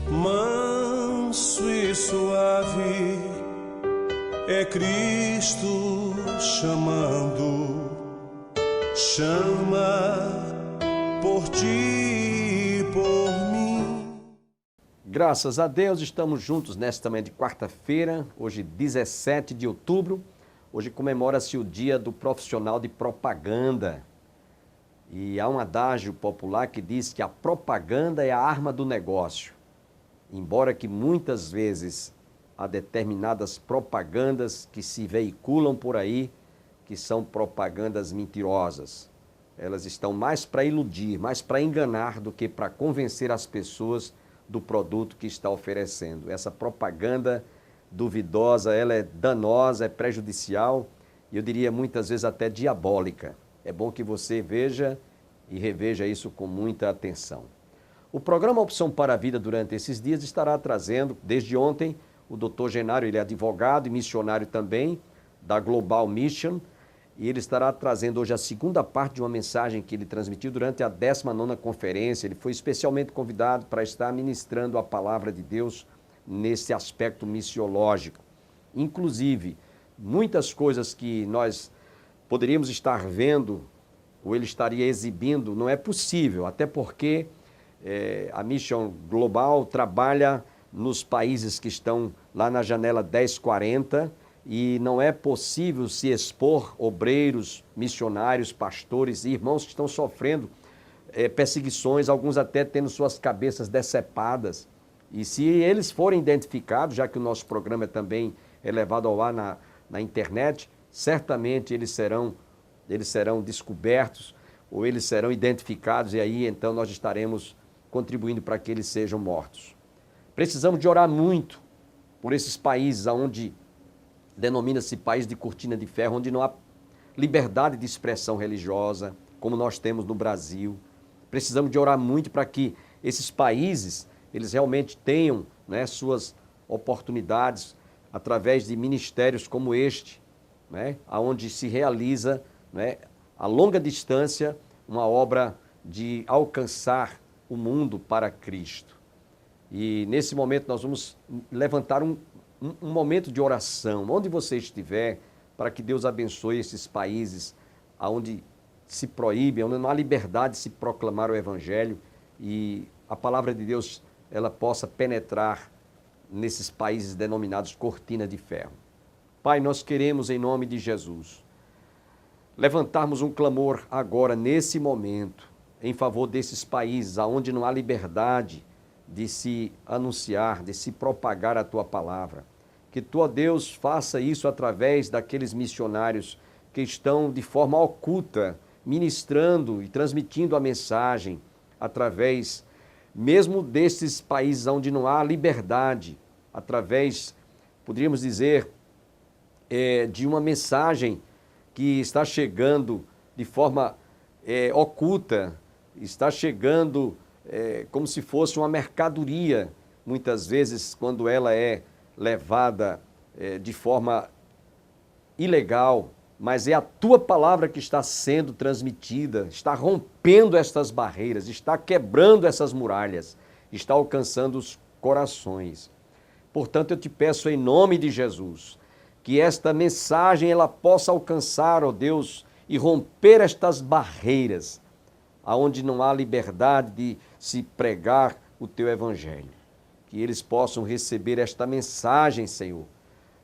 Manso e suave é Cristo chamando, chama por ti e por mim. Graças a Deus, estamos juntos nesta manhã de quarta-feira, hoje 17 de outubro. Hoje comemora-se o dia do profissional de propaganda. E há um adágio popular que diz que a propaganda é a arma do negócio. Embora que muitas vezes há determinadas propagandas que se veiculam por aí, que são propagandas mentirosas. Elas estão mais para iludir, mais para enganar do que para convencer as pessoas do produto que está oferecendo. Essa propaganda duvidosa, ela é danosa, é prejudicial e eu diria muitas vezes até diabólica. É bom que você veja e reveja isso com muita atenção. O programa Opção para a Vida durante esses dias estará trazendo, desde ontem, o Dr. Genário, ele é advogado e missionário também, da Global Mission, e ele estará trazendo hoje a segunda parte de uma mensagem que ele transmitiu durante a 19ª conferência. Ele foi especialmente convidado para estar ministrando a palavra de Deus nesse aspecto missiológico. Inclusive, muitas coisas que nós poderíamos estar vendo, ou ele estaria exibindo, não é possível, até porque a Mission Global trabalha nos países que estão lá na janela 1040 e não é possível se expor obreiros, missionários, pastores e irmãos que estão sofrendo perseguições, alguns até tendo suas cabeças decepadas. E se eles forem identificados, já que o nosso programa também é levado ao ar na internet, certamente eles serão descobertos ou eles serão identificados e aí então nós estaremos contribuindo para que eles sejam mortos. Precisamos de orar muito por esses países onde denomina-se país de cortina de ferro, onde não há liberdade de expressão religiosa, como nós temos no Brasil. Precisamos de orar muito para que esses países, eles realmente tenham, né, suas oportunidades através de ministérios como este, né, onde se realiza, né, a longa distância uma obra de alcançar o mundo para Cristo. E nesse momento nós vamos levantar um momento de oração, onde você estiver, para que Deus abençoe esses países onde se proíbe, onde não há liberdade de se proclamar o Evangelho e a palavra de Deus ela possa penetrar nesses países denominados cortina de ferro. Pai, nós queremos em nome de Jesus levantarmos um clamor agora, nesse momento, em favor desses países onde não há liberdade de se anunciar, de se propagar a Tua palavra. Que Tu, ó Deus, faça isso através daqueles missionários que estão de forma oculta, ministrando e transmitindo a mensagem através, mesmo desses países onde não há liberdade, através, poderíamos dizer, de uma mensagem que está chegando de forma oculta, está chegando como se fosse uma mercadoria, muitas vezes quando ela é levada de forma ilegal, mas é a Tua palavra que está sendo transmitida, está rompendo estas barreiras, está quebrando essas muralhas, está alcançando os corações. Portanto, eu te peço em nome de Jesus, que esta mensagem ela possa alcançar, ó Deus, e romper estas barreiras, aonde não há liberdade de se pregar o Teu Evangelho. Que eles possam receber esta mensagem, Senhor,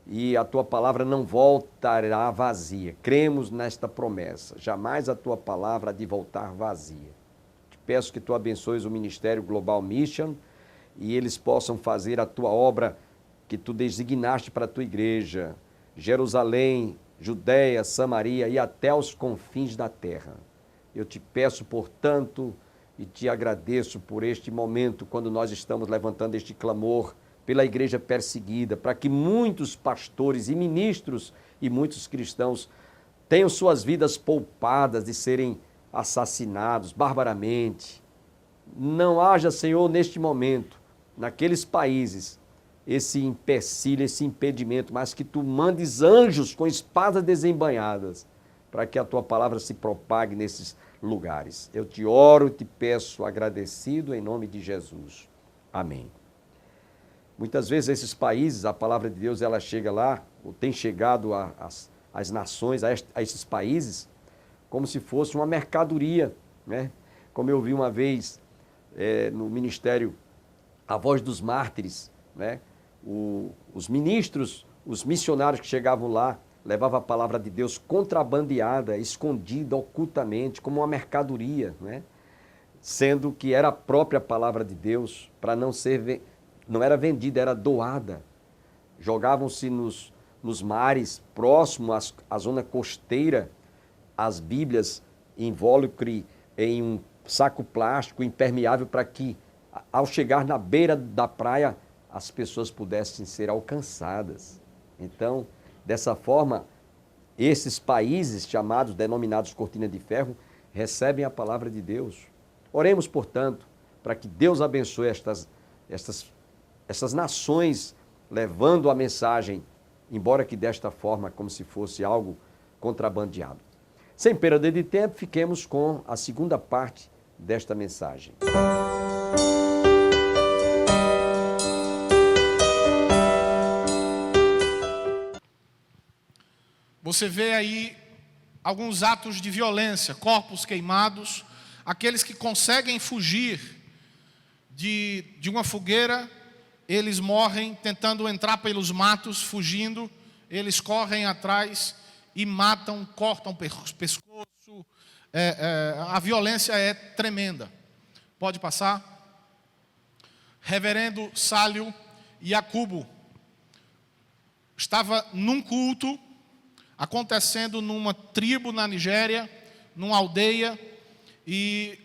e a Tua palavra não voltará vazia. Cremos nesta promessa, jamais a Tua palavra há de voltar vazia. Te peço que Tu abençoes o Ministério Global Mission e eles possam fazer a Tua obra que Tu designaste para a Tua igreja, Jerusalém, Judéia, Samaria e até os confins da terra. Eu te peço, portanto, e te agradeço por este momento, quando nós estamos levantando este clamor pela igreja perseguida, para que muitos pastores e ministros e muitos cristãos tenham suas vidas poupadas de serem assassinados barbaramente. Não haja, Senhor, neste momento, naqueles países, esse empecilho, esse impedimento, mas que Tu mandes anjos com espadas desembainhadas, para que a Tua palavra se propague nesses lugares. Eu te oro e te peço agradecido em nome de Jesus. Amém. Muitas vezes esses países, a palavra de Deus, ela chega lá, ou tem chegado às nações, a esses países, como se fosse uma mercadoria, né? Como eu vi uma vez no ministério A Voz dos Mártires, né? Os ministros, os missionários que chegavam lá, levavam a palavra de Deus contrabandeada, escondida, ocultamente, como uma mercadoria, né? Sendo que era a própria palavra de Deus, para não era vendida, era doada. Jogavam-se nos mares próximos à zona costeira, as Bíblias invólucre em um saco plástico impermeável para que, ao chegar na beira da praia, as pessoas pudessem ser alcançadas. Então, dessa forma, esses países chamados, denominados cortina de ferro, recebem a palavra de Deus. Oremos, portanto, para que Deus abençoe essas nações, levando a mensagem, embora que desta forma, como se fosse algo contrabandeado. Sem perda de tempo, fiquemos com a segunda parte desta mensagem. Você vê aí alguns atos de violência, corpos queimados, aqueles que conseguem fugir de uma fogueira, eles morrem tentando entrar pelos matos, fugindo, eles correm atrás e matam, cortam o pescoço, a violência é tremenda. Pode passar? Reverendo Sálio Yacubo estava num culto, acontecendo numa tribo na Nigéria, numa aldeia, e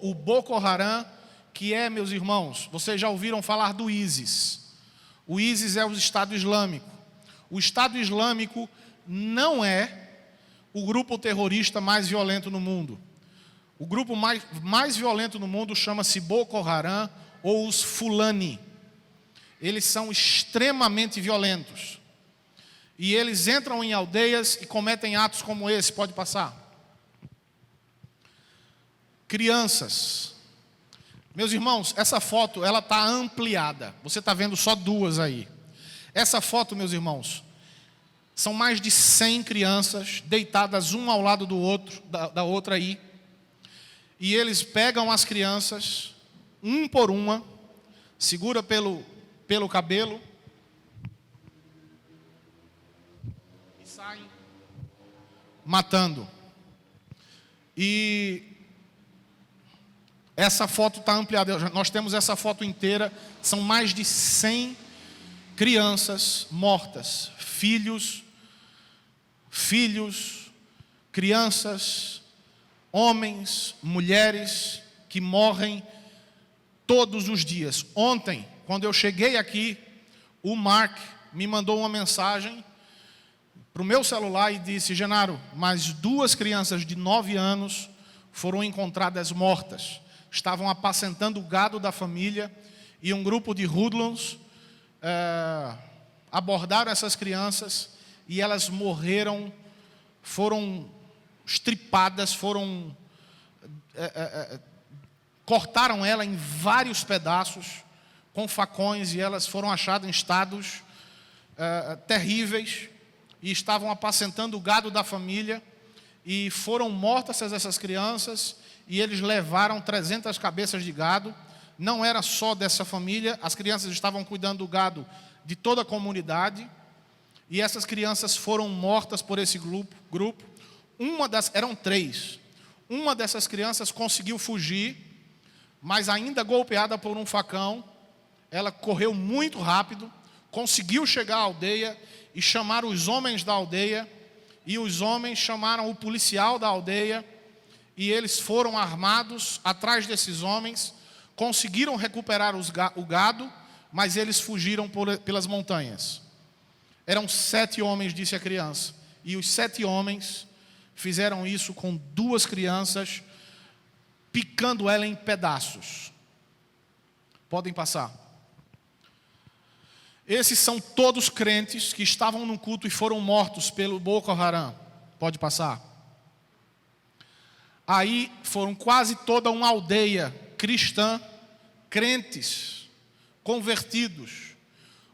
o Boko Haram, que é, meus irmãos, vocês já ouviram falar do ISIS. O ISIS é o Estado Islâmico. O Estado Islâmico não é o grupo terrorista mais violento no mundo. O grupo mais violento no mundo chama-se Boko Haram ou os Fulani. Eles são extremamente violentos. E eles entram em aldeias e cometem atos como esse. Pode passar. Crianças. Meus irmãos, essa foto, ela está ampliada. Você está vendo só duas aí. Essa foto, meus irmãos, são mais de 100 crianças deitadas uma ao lado do outro, da outra aí. E eles pegam as crianças, um por uma, segura pelo cabelo e saem matando. E essa foto está ampliada, nós temos essa foto inteira, são mais de 100 crianças mortas, filhos, crianças, homens, mulheres que morrem todos os dias. Ontem, quando eu cheguei aqui, o Mark me mandou uma mensagem para o meu celular e disse: Genaro, mais 2 crianças de 9 anos foram encontradas mortas. Estavam apacentando o gado da família e um grupo de hoodlums abordaram essas crianças e elas morreram, foram estripadas, cortaram ela em vários pedaços com facões e elas foram achadas em estados terríveis e estavam apacentando o gado da família e foram mortas essas crianças e eles levaram 300 cabeças de gado. Não era só dessa família, as crianças estavam cuidando do gado de toda a comunidade e essas crianças foram mortas por esse grupo. Eram 3. Uma dessas crianças conseguiu fugir, mas ainda golpeada por um facão, ela correu muito rápido, conseguiu chegar à aldeia e chamar os homens da aldeia, e os homens chamaram o policial da aldeia, e eles foram armados atrás desses homens, conseguiram recuperar o gado, mas eles fugiram pelas montanhas. Eram 7 homens, disse a criança, e os 7 homens fizeram isso com 2 crianças, picando ela em pedaços. Podem passar. Esses são todos crentes que estavam no culto e foram mortos pelo Boko Haram. Pode passar. Aí foram quase toda uma aldeia cristã, crentes, convertidos,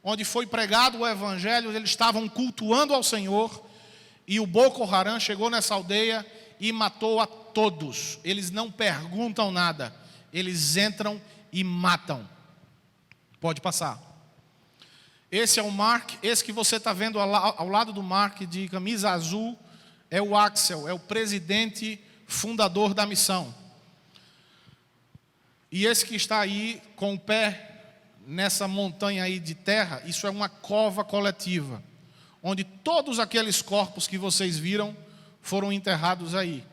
onde foi pregado o evangelho, eles estavam cultuando ao Senhor, e o Boko Haram chegou nessa aldeia e matou a todos. Eles não perguntam nada, eles entram e matam. Pode passar. Esse é o Mark, esse que você está vendo ao lado do Mark, de camisa azul, é o Axel, é o presidente fundador da missão. E esse que está aí com o pé nessa montanha aí de terra, isso é uma cova coletiva, onde todos aqueles corpos que vocês viram foram enterrados aí.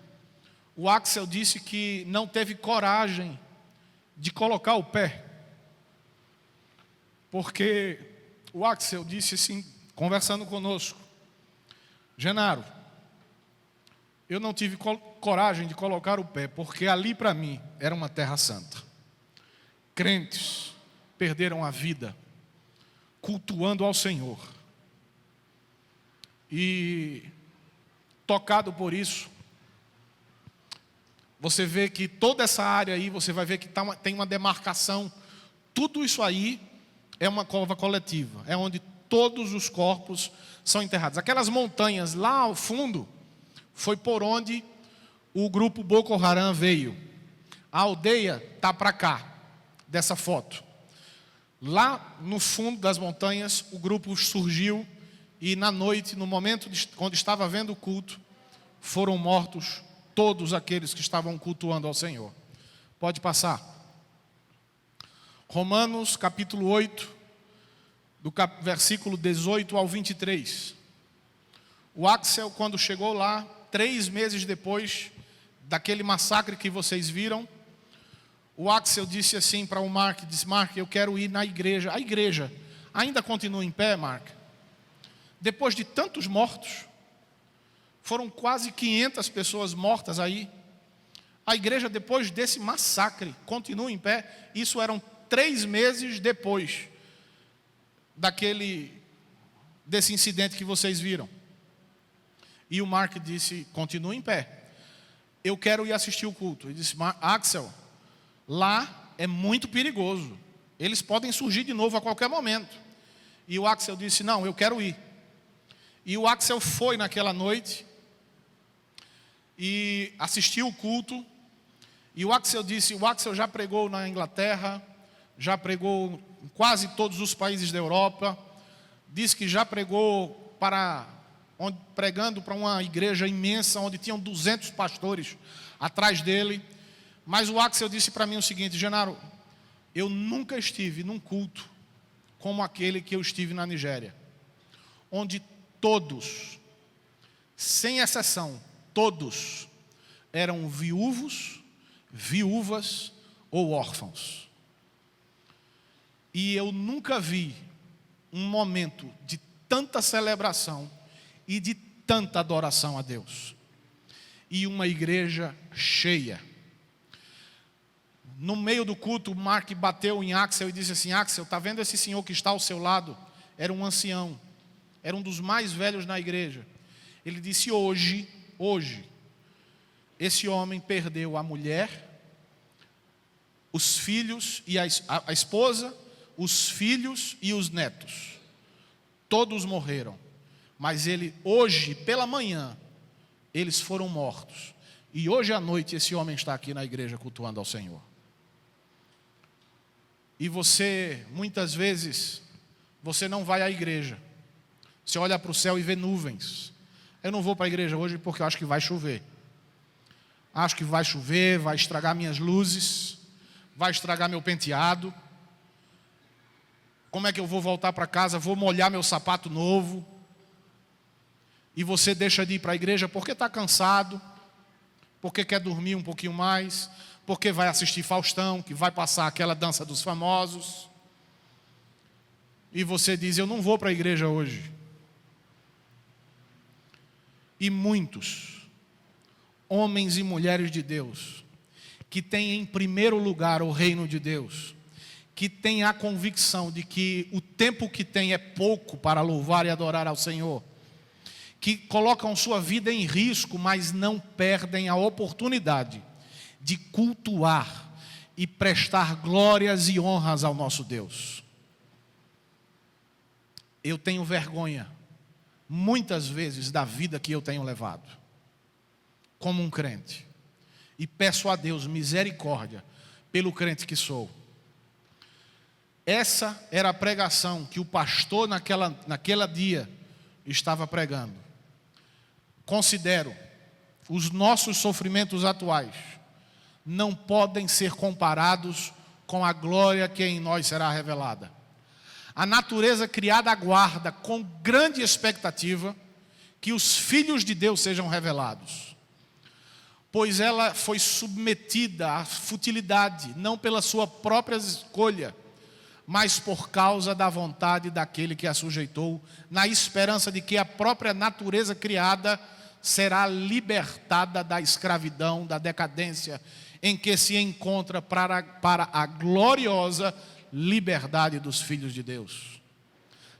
O Axel disse que não teve coragem de colocar o pé, porque o Axel disse assim, conversando conosco: Genaro, eu não tive coragem de colocar o pé, porque ali para mim era uma terra santa. Crentes perderam a vida cultuando ao Senhor. E tocado por isso, você vê que toda essa área aí, você vai ver que tem uma demarcação. Tudo isso aí é uma cova coletiva, é onde todos os corpos são enterrados. Aquelas montanhas lá ao fundo foi por onde o grupo Boko Haram veio. A aldeia está para cá, dessa foto. Lá no fundo das montanhas, o grupo surgiu e na noite, no momento quando estava havendo o culto, foram mortos todos aqueles que estavam cultuando ao Senhor. Pode passar. Romanos capítulo 8, do versículo 18 ao 23. O Axel, quando chegou lá, 3 meses depois daquele massacre que vocês viram, o Axel disse assim para o Mark, disse: Mark, eu quero ir na igreja. A igreja ainda continua em pé, Mark? Depois de tantos mortos, foram quase 500 pessoas mortas aí. A igreja, depois desse massacre, continua em pé. Isso eram 3 meses depois desse incidente que vocês viram. E o Mark disse: continua em pé. Eu quero ir assistir o culto. Ele disse: Axel, lá é muito perigoso. Eles podem surgir de novo a qualquer momento. E o Axel disse: não, eu quero ir. E o Axel foi naquela noite e assistiu o culto. E o Axel disse: o Axel já pregou na Inglaterra, já pregou em quase todos os países da Europa. Disse que já pregou pregando para uma igreja imensa, onde tinham 200 pastores atrás dele. Mas o Axel disse para mim o seguinte: Genaro, eu nunca estive num culto como aquele que eu estive na Nigéria, onde todos, sem exceção, todos eram viúvos, viúvas ou órfãos. E eu nunca vi um momento de tanta celebração e de tanta adoração a Deus. E uma igreja cheia. No meio do culto, Mark bateu em Axel e disse assim: Axel, está vendo esse senhor que está ao seu lado? Era um ancião, era um dos mais velhos na igreja. Ele disse: hoje, esse homem perdeu a mulher, os filhos e a esposa, os filhos e os netos. Todos morreram. Mas hoje, pela manhã, eles foram mortos. E hoje à noite esse homem está aqui na igreja cultuando ao Senhor. E você, muitas vezes, você não vai à igreja. Você olha para o céu e vê nuvens. Eu não vou para a igreja hoje porque eu acho que vai chover. Acho que vai chover, vai estragar minhas luzes, vai estragar meu penteado. Como é que eu vou voltar para casa? Vou molhar meu sapato novo. E você deixa de ir para a igreja porque está cansado, porque quer dormir um pouquinho mais, porque vai assistir Faustão, que vai passar aquela dança dos famosos. E você diz: eu não vou para a igreja hoje. E muitos homens e mulheres de Deus, que têm em primeiro lugar o reino de Deus, que têm a convicção de que o tempo que tem é pouco para louvar e adorar ao Senhor, que colocam sua vida em risco, mas não perdem a oportunidade de cultuar e prestar glórias e honras ao nosso Deus. Eu tenho vergonha, muitas vezes, da vida que eu tenho levado, como um crente, e peço a Deus misericórdia pelo crente que sou. Essa era a pregação que o pastor naquele dia estava pregando. Considero, os nossos sofrimentos atuais não podem ser comparados com a glória que em nós será revelada. A natureza criada aguarda com grande expectativa que os filhos de Deus sejam revelados, pois ela foi submetida à futilidade, não pela sua própria escolha, mas por causa da vontade daquele que a sujeitou, na esperança de que a própria natureza criada será libertada da escravidão, da decadência em que se encontra para a gloriosa liberdade dos filhos de Deus.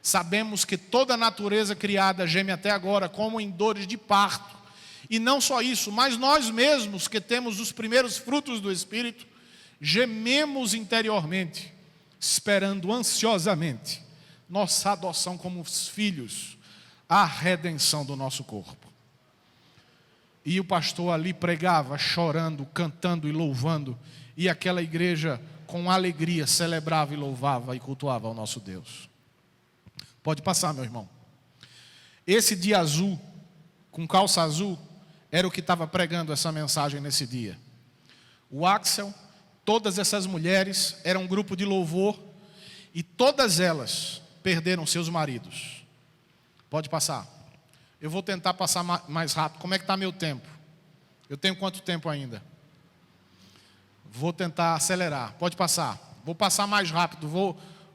Sabemos que toda a natureza criada geme até agora como em dores de parto, e não só isso, mas nós mesmos que temos os primeiros frutos do Espírito, gememos interiormente, esperando ansiosamente nossa adoção como filhos, a redenção do nosso corpo. E o pastor ali pregava, chorando, cantando e louvando, e aquela igreja com alegria celebrava e louvava e cultuava ao nosso Deus. Pode passar, meu irmão. Esse dia azul, com calça azul, era o que estava pregando essa mensagem nesse dia. O Axel, todas essas mulheres, eram um grupo de louvor, e todas elas perderam seus maridos. Pode passar. Eu vou tentar passar mais rápido. Como é que está meu tempo? Eu tenho quanto tempo ainda? Vou tentar acelerar. Pode passar. Vou passar mais rápido.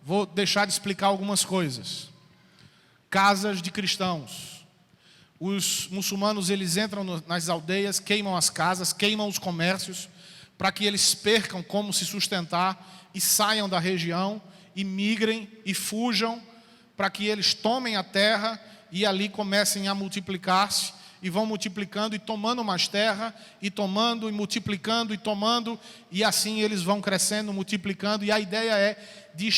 Vou deixar de explicar algumas coisas. Casas de cristãos. Os muçulmanos, eles entram nas aldeias, queimam as casas, queimam os comércios, para que eles percam como se sustentar e saiam da região, e migrem e fujam, para que eles tomem a terra e ali comecem a multiplicar-se, e vão multiplicando e tomando mais terra, e tomando e multiplicando e tomando, e assim eles vão crescendo, multiplicando, e a ideia é de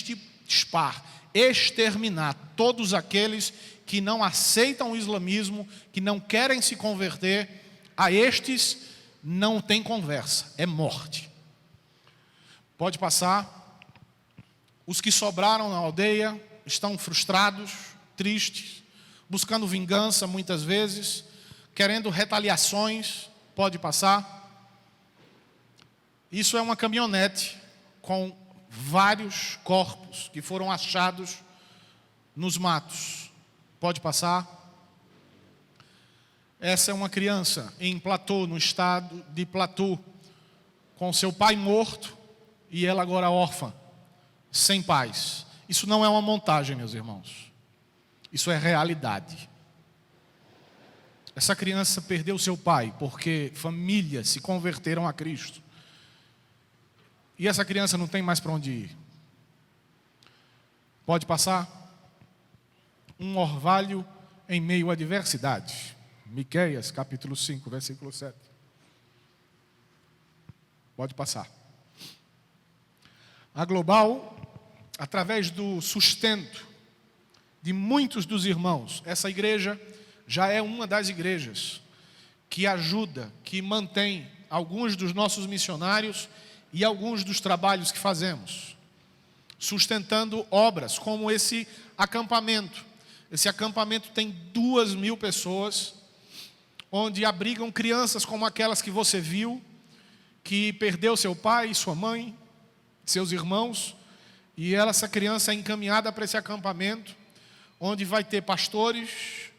exterminar todos aqueles que não aceitam o islamismo, que não querem se converter. A estes não tem conversa, é morte. Pode passar. Os que sobraram na aldeia estão frustrados, tristes, buscando vingança muitas vezes, querendo retaliações. Pode passar. Isso é uma caminhonete com vários corpos que foram achados nos matos. Pode passar. Essa é uma criança em Platô, no estado de Platô, com seu pai morto e ela agora órfã, sem pais. Isso não é uma montagem, meus irmãos. Isso é realidade. Essa criança perdeu seu pai porque famílias se converteram a Cristo. E essa criança não tem mais para onde ir. Pode passar. Um orvalho em meio à diversidade. Miqueias, capítulo 5, versículo 7. Pode passar. A Global, através do sustento de muitos dos irmãos, essa igreja já é uma das igrejas que ajuda, que mantém alguns dos nossos missionários e alguns dos trabalhos que fazemos, sustentando obras como esse acampamento. Esse acampamento tem 2.000 pessoas, onde abrigam crianças como aquelas que você viu, que perdeu seu pai, sua mãe, seus irmãos, e essa criança é encaminhada para esse acampamento, onde vai ter pastores,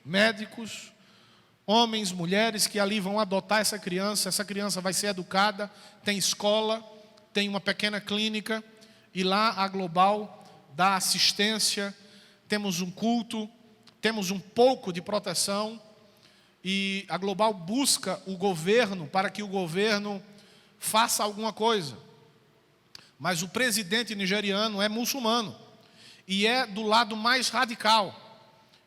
médicos, homens, mulheres que ali vão adotar essa criança vai ser educada, tem escola, tem uma pequena clínica, e lá a Global dá assistência, temos um culto, temos um pouco de proteção, e a Global busca o governo para que o governo faça alguma coisa. Mas o presidente nigeriano é muçulmano e é do lado mais radical.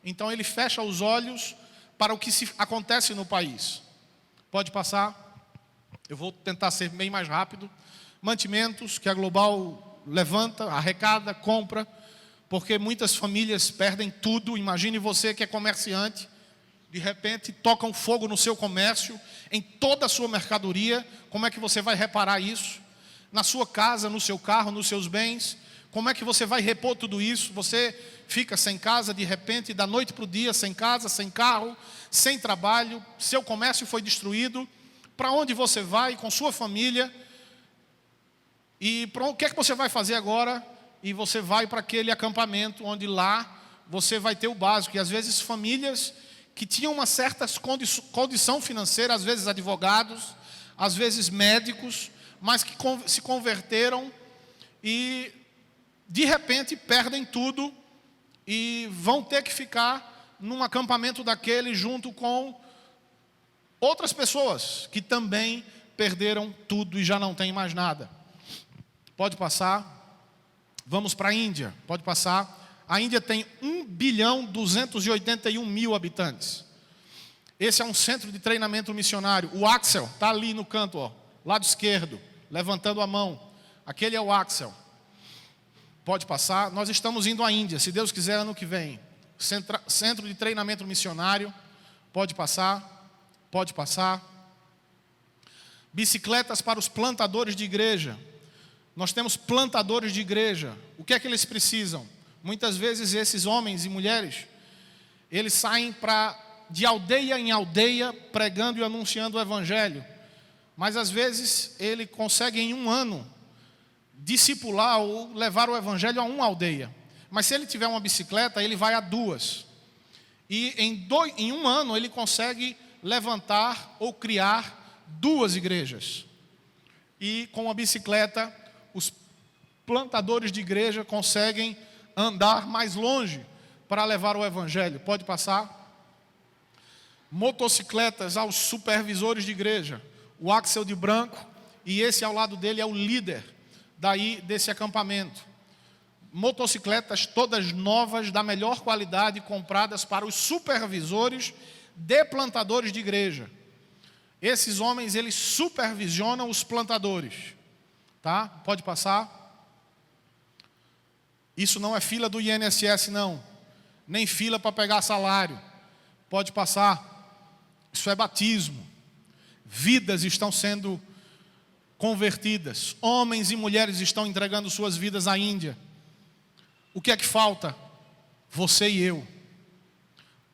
Então ele fecha os olhos para o que acontece no país. Pode passar. Eu vou tentar ser bem mais rápido. Mantimentos que a Global levanta, arrecada, compra, porque muitas famílias perdem tudo. Imagine você que é comerciante, de repente tocam fogo no seu comércio, em toda a sua mercadoria. Como é que você vai reparar isso? Na sua casa, no seu carro, nos seus bens. Como é que você vai repor tudo isso? Você fica sem casa de repente, da noite para o dia, sem casa, sem carro, sem trabalho, seu comércio foi destruído. Para onde você vai com sua família? E o que é que você vai fazer agora? E você vai para aquele acampamento onde lá você vai ter o básico. E às vezes famílias que tinham uma certa condição financeira, às vezes advogados, às vezes médicos, mas que se converteram e de repente perdem tudo e vão ter que ficar num acampamento daquele junto com outras pessoas que também perderam tudo e já não tem mais nada. Pode passar. Vamos para a Índia. Pode passar. A Índia tem 1.281.000 habitantes. Esse é um centro de treinamento missionário. O Axel está ali no canto, ó, lado esquerdo, levantando a mão. Aquele é o Axel. Pode passar. Nós estamos indo à Índia, se Deus quiser, ano que vem. Centro de treinamento missionário. Pode passar. Pode passar. Bicicletas para os plantadores de igreja. Nós temos plantadores de igreja. O que é que eles precisam? Muitas vezes esses homens e mulheres, eles saem de aldeia em aldeia pregando e anunciando o evangelho. Mas às vezes ele consegue em um ano discipular ou levar o evangelho a uma aldeia. Mas se ele tiver uma bicicleta, ele vai a duas. E em um ano ele consegue levantar ou criar duas igrejas. E com a bicicleta, os plantadores de igreja conseguem andar mais longe para levar o evangelho. Pode passar. Motocicletas aos supervisores de igreja. O Axel de branco, e esse ao lado dele é o líder desse acampamento. Motocicletas todas novas, da melhor qualidade, compradas para os supervisores de plantadores de igreja. Esses homens, eles supervisionam os plantadores. Tá? Pode passar. Isso não é fila do INSS, não. Nem fila para pegar salário. Pode passar. Isso é batismo. Vidas estão sendo convertidas. Homens e mulheres estão entregando suas vidas à Índia. O que é que falta? Você e eu.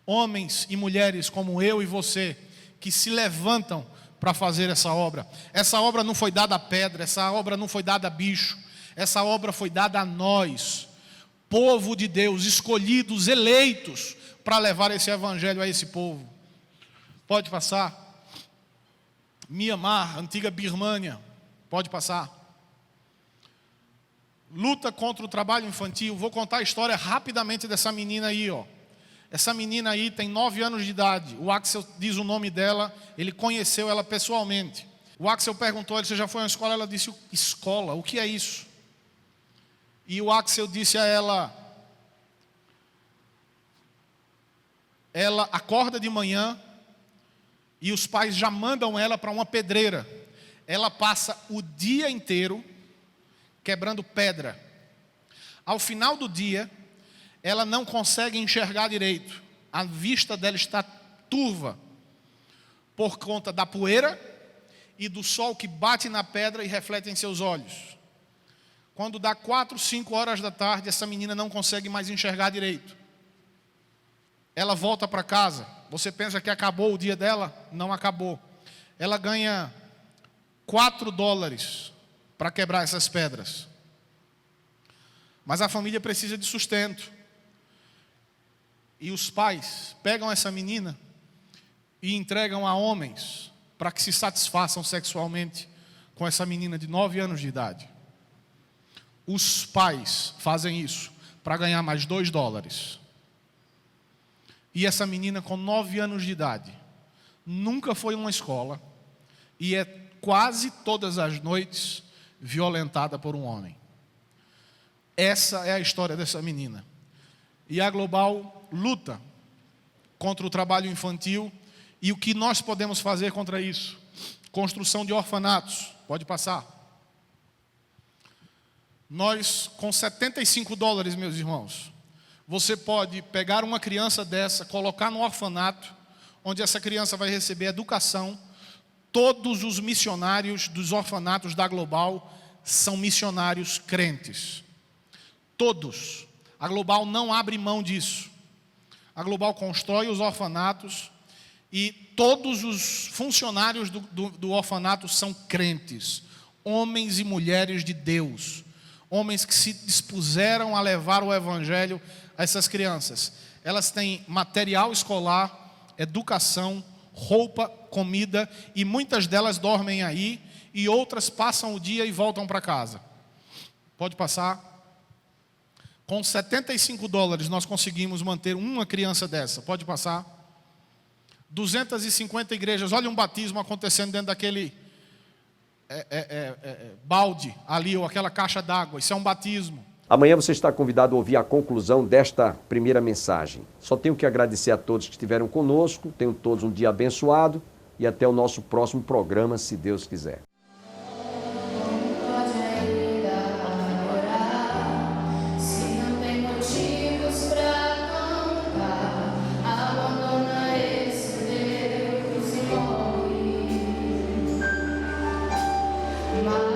Homens e mulheres como eu e você, que se levantam para fazer essa obra. Essa obra não foi dada a pedra, essa obra não foi dada a bicho, essa obra foi dada a nós, povo de Deus, escolhidos, eleitos, para levar esse evangelho a esse povo. Pode passar. Mianmar, antiga Birmânia, pode passar. Luta contra o trabalho infantil. Vou contar a história rapidamente dessa menina aí, ó. Essa menina aí tem 9 anos de idade. O Axel diz o nome dela. Ele conheceu ela pessoalmente. O Axel perguntou: você já foi a uma escola? Ela disse: escola? O que é isso? E o Axel disse a ela: ela acorda de manhã e os pais já mandam ela para uma pedreira. Ela passa o dia inteiro quebrando pedra. Ao final do dia, ela não consegue enxergar direito. A vista dela está turva por conta da poeira e do sol que bate na pedra e reflete em seus olhos. Quando dá 4, 5 horas da tarde, essa menina não consegue mais enxergar direito. Ela volta para casa. Você pensa que acabou o dia dela? Não acabou. Ela ganha $4 para quebrar essas pedras. Mas a família precisa de sustento. E os pais pegam essa menina e entregam a homens para que se satisfaçam sexualmente com essa menina de 9 anos de idade. Os pais fazem isso para ganhar mais $2. E essa menina com 9 anos de idade nunca foi uma escola e é quase todas as noites violentada por um homem. Essa é a história dessa menina. E a Global luta contra o trabalho infantil. E o que nós podemos fazer contra isso? Construção de orfanatos. Pode passar. Nós, com $75, meus irmãos, você pode pegar uma criança dessa, colocar no orfanato, onde essa criança vai receber educação. Todos os missionários dos orfanatos da Global são missionários crentes. Todos. A Global não abre mão disso. A Global constrói os orfanatos e todos os funcionários do orfanato são crentes. Homens e mulheres de Deus. Homens que se dispuseram a levar o evangelho a essas crianças. Elas têm material escolar, educação, roupa, comida, e muitas delas dormem aí, e outras passam o dia e voltam para casa. Pode passar. Com $75 nós conseguimos manter uma criança dessa. Pode passar. 250 igrejas. Olha um batismo acontecendo dentro daquele balde ali, ou aquela caixa d'água. Isso é um batismo. Amanhã você está convidado a ouvir a conclusão desta primeira mensagem. Só tenho que agradecer a todos que estiveram conosco. Tenham todos um dia abençoado e até o nosso próximo programa, se Deus quiser. My